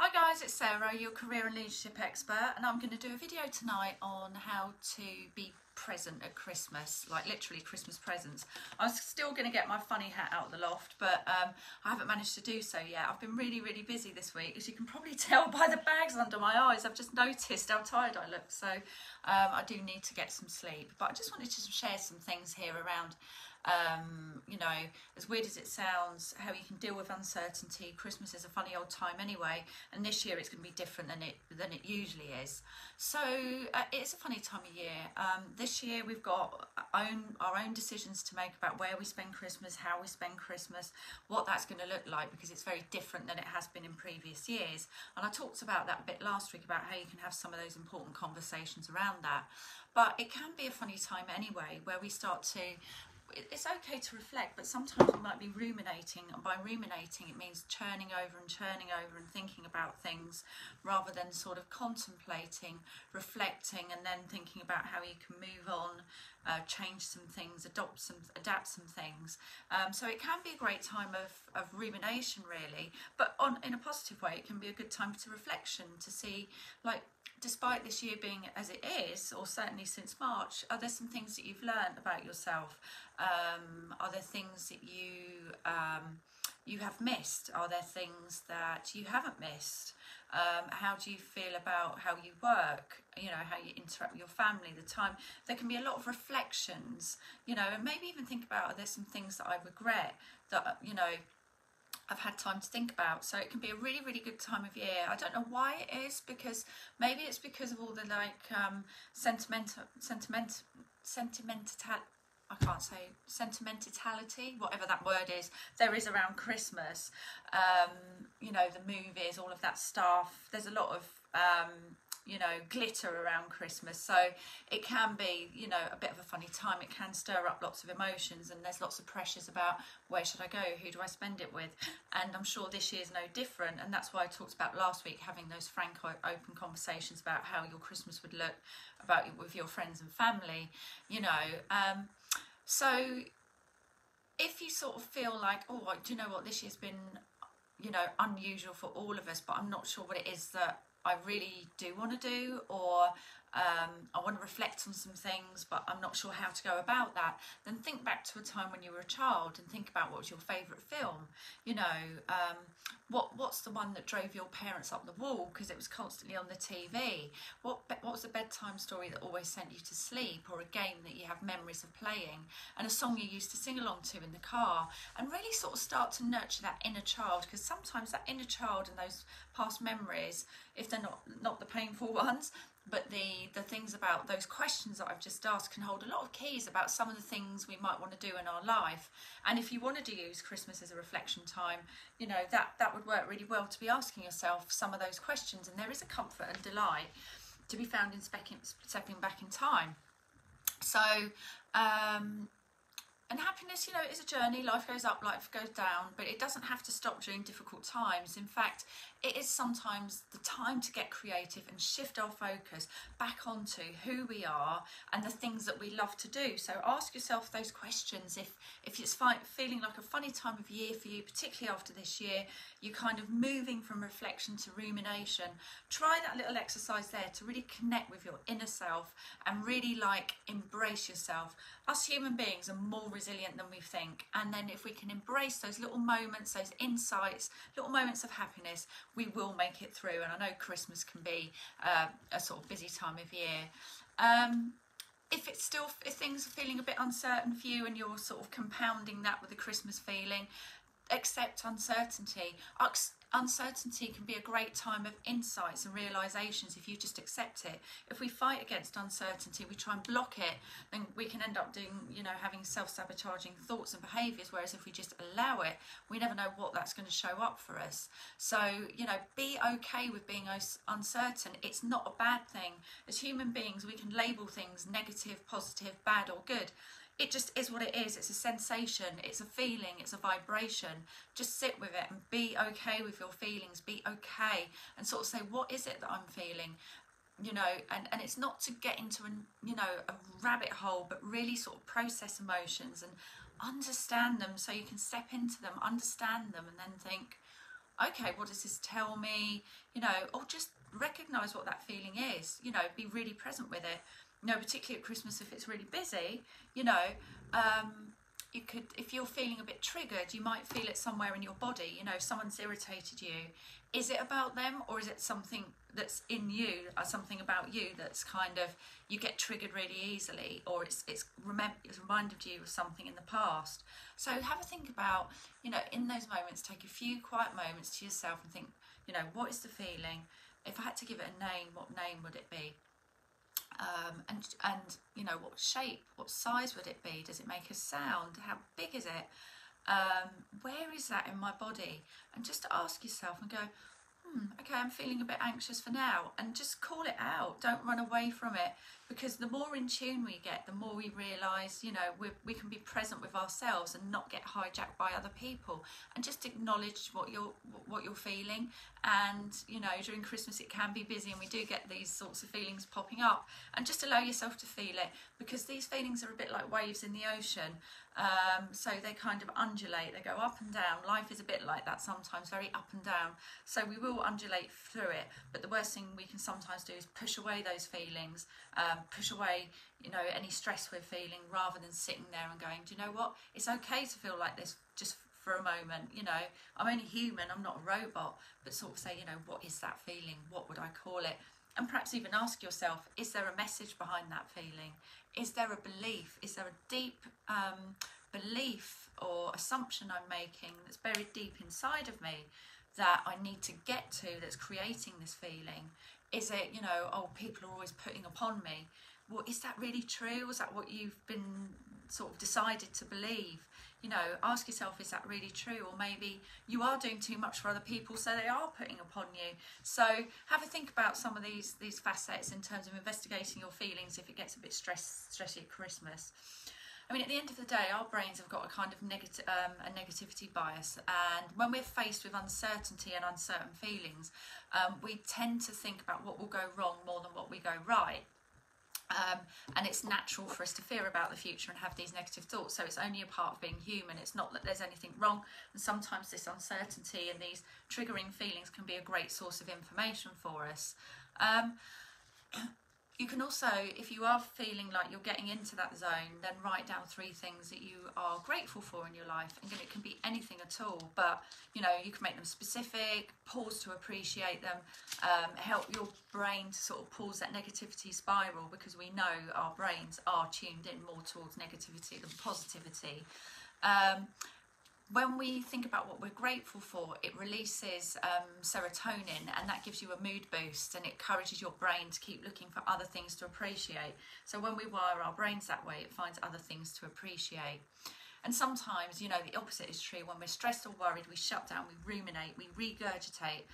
Hi guys, it's Sarah, your career and leadership expert, and I'm going to do a video tonight on how to be present at Christmas, like literally Christmas presents. I was still going to get my funny hat out of the loft, but I haven't managed to do so yet. I've been really busy this week, as you can probably tell by the bags under my eyes. I've just noticed how tired I look, so I do need to get some sleep. But I just wanted to share some things here around you know, as weird as it sounds, how you can deal with uncertainty. Christmas is a funny old time anyway, and this year it's going to be different than it usually is. So it's a funny time of year. This year we've got our own decisions to make about where we spend Christmas, how we spend Christmas, what that's going to look like, because it's very different than it has been in previous years. And I talked about that a bit last week, about how you can have some of those important conversations around that. But it can be a funny time anyway, where we start to, it's okay to reflect, but sometimes we might be ruminating, and by ruminating it means turning over and thinking about things, rather than sort of contemplating, reflecting, and then thinking about how you can move on, change some things, adapt some things. So it can be a great time of rumination really, but in a positive way. It can be a good time to reflection, to see, like, despite this year being as it is, or certainly since March, are there some things that you've learned about yourself? Are there things that you have missed? Are there things that you haven't missed? How do you feel about how you work? You know, how you interact with your family, the time. There can be a lot of reflections, you know, and maybe even think about, are there some things that I regret that, you know, I've had time to think about. So it can be a really good time of year. I don't know why it is, because maybe it's because of all the sentimentality, whatever that word is, there is around Christmas. You know, the movies, all of that stuff. There's a lot of you know, glitter around Christmas, so it can be, you know, a bit of a funny time. It can stir up lots of emotions, and there's lots of pressures about where should I go, who do I spend it with, and I'm sure this year's no different. And that's why I talked about last week, having those frank, open conversations about how your Christmas would look, about with your friends and family, you know. So if you sort of feel like, oh, do you know what, this year's been, you know, unusual for all of us, but I'm not sure what it is that I really do want to do, or I want to reflect on some things, but I'm not sure how to go about that, then think back to a time when you were a child and think about what was your favourite film. You know, what's the one that drove your parents up the wall because it was constantly on the TV? What was the bedtime story that always sent you to sleep, or a game that you have memories of playing, and a song you used to sing along to in the car? And really sort of start to nurture that inner child, because sometimes that inner child and those past memories, if they're not the painful ones, but the things about those questions that I've just asked, can hold a lot of keys about some of the things we might want to do in our life. And if you wanted to use Christmas as a reflection time, you know, that would work really well, to be asking yourself some of those questions. And there is a comfort and delight to be found in stepping back in time. So and happiness, you know, is a journey. Life goes up, life goes down, but it doesn't have to stop during difficult times. In fact, it is sometimes the time to get creative and shift our focus back onto who we are and the things that we love to do. So ask yourself those questions. If it's feeling like a funny time of year for you, particularly after this year, you're kind of moving from reflection to rumination, try that little exercise there to really connect with your inner self and really, like, embrace yourself. Us human beings are more resilient than we think, and then if we can embrace those little moments, those insights, little moments of happiness, we will make it through. And I know Christmas can be a sort of busy time of year. If things are feeling a bit uncertain for you, and you're sort of compounding that with the Christmas feeling, accept uncertainty. Uncertainty can be a great time of insights and realizations if you just accept it. If we fight against uncertainty, we try and block it, then we can end up doing, you know, having self-sabotaging thoughts and behaviors. Whereas if we just allow it, we never know what that's going to show up for us. So, you know, be okay with being uncertain. It's not a bad thing. As human beings, we can label things negative, positive, bad, or good. It just is what it is. It's a sensation, it's a feeling, it's a vibration. Just sit with it and be okay with your feelings. Be okay and sort of say, what is it that I'm feeling? You know, and it's not to get into a rabbit hole, but really sort of process emotions and understand them, so you can step into them, understand them, and then think, okay, what does this tell me? You know, or just recognize what that feeling is. You know, be really present with it. You know, particularly at Christmas if it's really busy, you know, you could, if you're feeling a bit triggered, you might feel it somewhere in your body. You know, if someone's irritated you, is it about them, or is it something that's in you, or something about you that's kind of, you get triggered really easily, or it's reminded you of something in the past. So have a think about, you know, in those moments, take a few quiet moments to yourself and think, you know, what is the feeling? If I had to give it a name, what name would it be? And you know, what shape, what size would it be? Does it make a sound? How big is it? Where is that in my body? And just ask yourself and go, okay, I'm feeling a bit anxious for now, and just call it out. Don't run away from it, because the more in tune we get, the more we realise, you know, we can be present with ourselves and not get hijacked by other people, and just acknowledge what you're feeling. And you know, during Christmas it can be busy and we do get these sorts of feelings popping up, and just allow yourself to feel it, because these feelings are a bit like waves in the ocean. So they kind of undulate, they go up and down. Life is a bit like that sometimes, very up and down. So we will undulate through it, but the worst thing we can sometimes do is push away those feelings, push away, you know, any stress we're feeling, rather than sitting there and going, do you know what, it's okay to feel like this just for a moment. You know, I'm only human, I'm not a robot. But sort of say, you know, what is that feeling? What would I call it? And perhaps even ask yourself, is there a message behind that feeling? Is there a belief? Is there a deep belief or assumption I'm making that's buried deep inside of me that I need to get to, that's creating this feeling? Is it, you know, oh, people are always putting upon me? Well, is that really true? Is that what you've been sort of decided to believe? You know, ask yourself, is that really true? Or maybe you are doing too much for other people, so they are putting upon you. So have a think about some of these facets in terms of investigating your feelings if it gets a bit stressy at Christmas. I mean, at the end of the day, our brains have got a kind of negativity bias, and when we're faced with uncertainty and uncertain feelings, we tend to think about what will go wrong more than what we go right. And it's natural for us to fear about the future and have these negative thoughts. So it's only a part of being human. It's not that there's anything wrong. And sometimes this uncertainty and these triggering feelings can be a great source of information for us. You can also, if you are feeling like you're getting into that zone, then write down 3 things that you are grateful for in your life. And it can be anything at all, but you know, you can make them specific, pause to appreciate them, help your brain to sort of pause that negativity spiral, because we know our brains are tuned in more towards negativity than positivity. When we think about what we're grateful for, it releases serotonin, and that gives you a mood boost, and it encourages your brain to keep looking for other things to appreciate. So when we wire our brains that way, it finds other things to appreciate. And sometimes, you know, the opposite is true. When we're stressed or worried, we shut down, we ruminate, we regurgitate.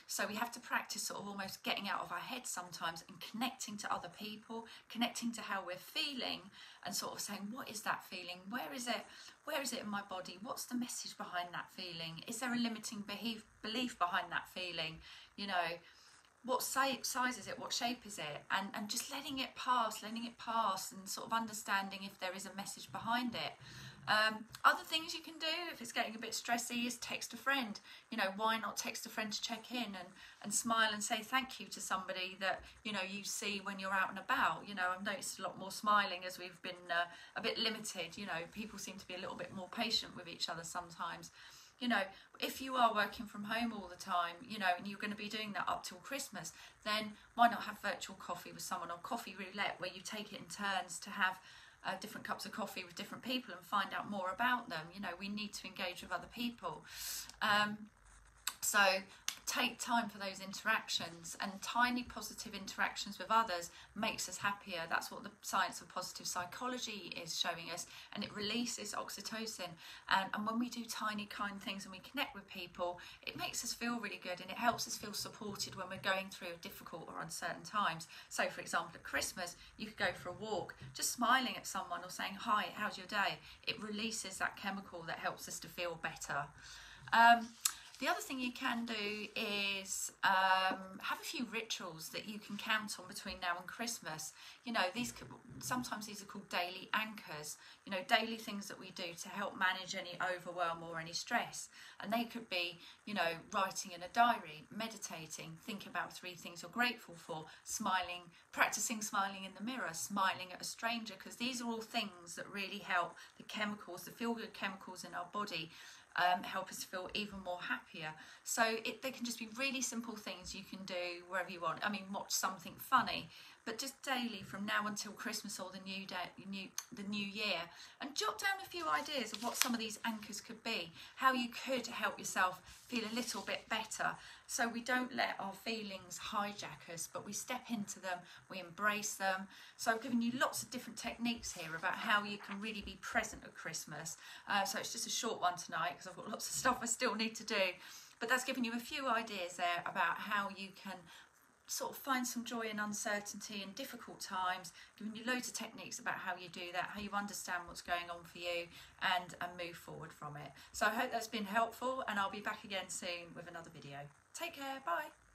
So we have to practice sort of almost getting out of our heads sometimes and connecting to other people, connecting to how we're feeling, and sort of saying, what is that feeling? Where is it? Where is it in my body? What's the message behind that feeling? Is there a limiting belief behind that feeling? You know, what size is it? What shape is it? And just letting it pass, and sort of understanding if there is a message behind it. Other things you can do if it's getting a bit stressy is text a friend. You know, why not text a friend to check in and smile and say thank you to somebody that, you know, you see when you're out and about. You know, I've noticed a lot more smiling as we've been a bit limited. You know, people seem to be a little bit more patient with each other sometimes. You know, if you are working from home all the time, you know, and you're going to be doing that up till Christmas, then why not have virtual coffee with someone, or coffee roulette, where you take it in turns to have different cups of coffee with different people and find out more about them. You know, we need to engage with other people. So take time for those interactions, and tiny positive interactions with others makes us happier. That's what the science of positive psychology is showing us, and it releases oxytocin. And when we do tiny kind things and we connect with people, it makes us feel really good, and it helps us feel supported when we're going through difficult or uncertain times. So for example, at Christmas, you could go for a walk, just smiling at someone or saying, hi, how's your day? It releases that chemical that helps us to feel better. The other thing you can do is have a few rituals that you can count on between now and Christmas. You know, sometimes these are called daily anchors, you know, daily things that we do to help manage any overwhelm or any stress. And they could be, you know, writing in a diary, meditating, think about 3 things you're grateful for, smiling, practicing smiling in the mirror, smiling at a stranger, because these are all things that really help the chemicals, the feel-good chemicals in our body, help us feel even more happier. So they can just be really simple things you can do wherever you want. I mean, watch something funny, but just daily from now until Christmas or the new year, and jot down a few ideas of what some of these anchors could be, how you could help yourself feel a little bit better, so we don't let our feelings hijack us, but we step into them, we embrace them. So I've given you lots of different techniques here about how you can really be present at Christmas. So it's just a short one tonight because I've got lots of stuff I still need to do, but that's given you a few ideas there about how you can sort of find some joy in uncertainty and difficult times, giving you loads of techniques about how you do that, how you understand what's going on for you, and move forward from it. So I hope that's been helpful, and I'll be back again soon with another video. Take care, bye.